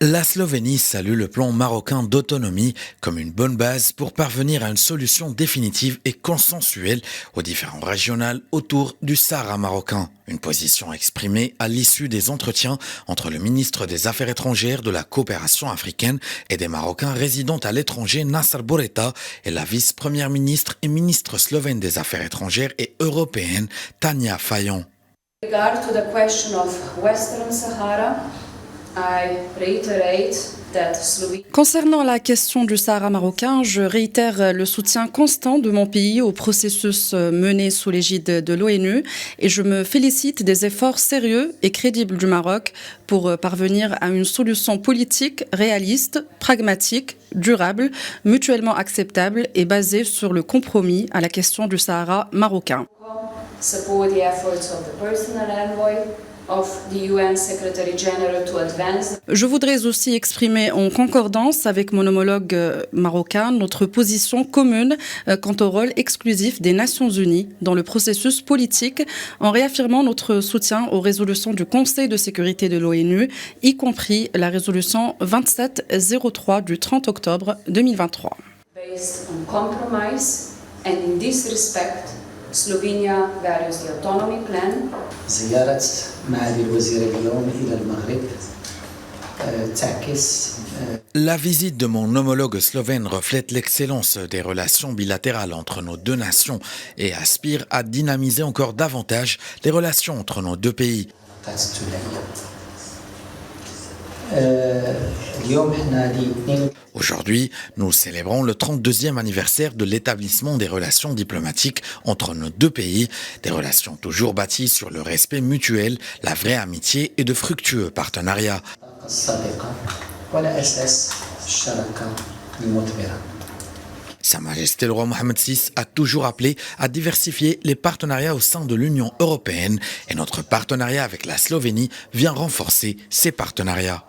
La Slovénie salue le plan marocain d'autonomie comme une bonne base pour parvenir à une solution définitive et consensuelle aux différends régionaux autour du Sahara marocain. Une position exprimée à l'issue des entretiens entre le ministre des Affaires étrangères de la coopération africaine et des Marocains résidant à l'étranger Nasser Boureta et la vice-première ministre et ministre slovène des Affaires étrangères et européennes Tanja Fajon. regard to the question of Western Sahara, I reiterate that Slovenia. Concernant la question du Sahara marocain, je réitère le soutien constant de mon pays au processus mené sous l'égide de l'ONU et je me félicite des efforts sérieux et crédibles du Maroc pour parvenir à une solution politique réaliste, pragmatique, durable, mutuellement acceptable et basée sur le compromis à la question du Sahara marocain. Support the efforts of the personal envoy of the UN Secretary General to advance. Je voudrais aussi exprimer en concordance avec mon homologue marocain notre position commune quant au rôle exclusif des Nations Unies dans le processus politique en réaffirmant notre soutien aux résolutions du Conseil de sécurité de l'ONU, y compris la résolution 2703 du 30 octobre 2023. Based on compromise and in this respect, Slovenia values the autonomy plan. زيارة معالي الوزير اليوم إلى المغرب تعكس. La visite de mon homologue slovène reflète l'excellence des relations bilatérales entre nos deux nations et aspire à dynamiser encore davantage les relations entre nos deux pays. Aujourd'hui, nous célébrons le 32e anniversaire de l'établissement des relations diplomatiques entre nos deux pays, des relations toujours bâties sur le respect mutuel, la vraie amitié et de fructueux partenariats. Sa Majesté le roi Mohammed VI a toujours appelé à diversifier les partenariats au sein de l'Union européenne et notre partenariat avec la Slovénie vient renforcer ces partenariats.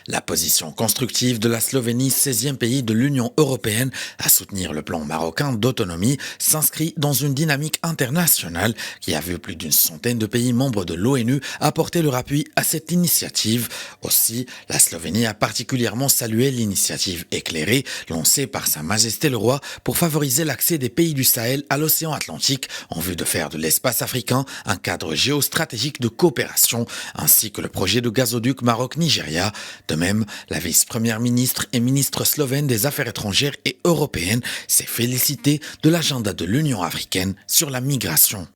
La position constructive de la Slovénie, 16e pays de l'Union européenne, à soutenir le plan marocain d'autonomie, s'inscrit dans une dynamique internationale qui a vu plus d'une centaine de pays membres de l'ONU apporter leur appui à cette initiative. Aussi, la Slovénie a particulièrement salué l'initiative éclairée lancée par Sa Majesté le Roi pour favoriser l'accès des pays du Sahel à l'océan Atlantique en vue de faire de l'espace africain un cadre géostratégique de coopération, ainsi que le projet de gazoduc Maroc-Nigeria. De même, la vice-première ministre et ministre slovène des Affaires étrangères et européennes s'est félicitée de l'agenda de l'Union africaine sur la migration.